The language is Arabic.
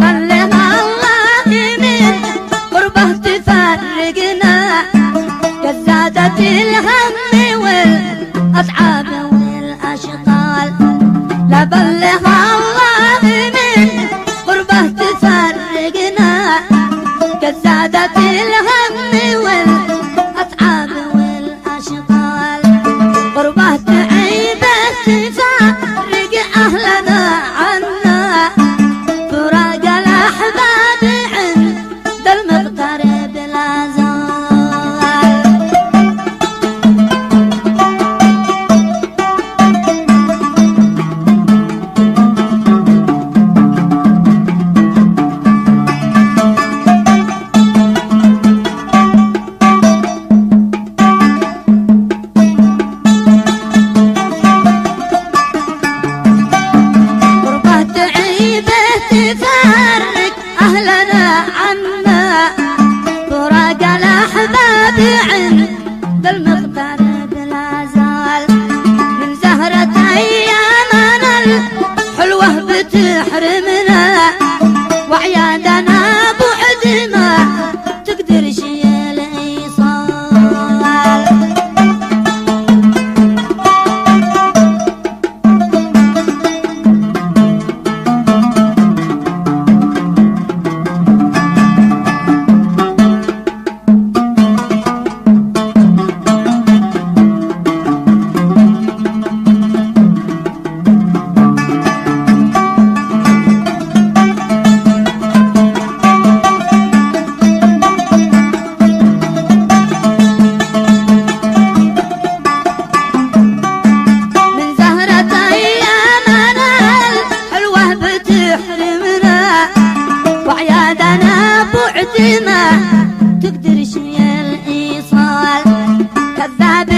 بلغ الله من قربه تفرقنا كزادت الهم والأصعاب والأشقال. لا بلغ الله من قربه تفرقنا كزادت الهم والأصعاب والأشقال. قربه تعيبه تفرق أهلنا عنا فراق الأحباب عند المغترب لا زال. تفرق أهلنا عنا فراق الأحباب عند المغترب لا زال. من زهرة أيامنا الحلوة بتحرمنا وعيادنا بعد ما تقدر شي الإيصال. وعيادنا بعد ما تقدر شي الإيصال. كذاب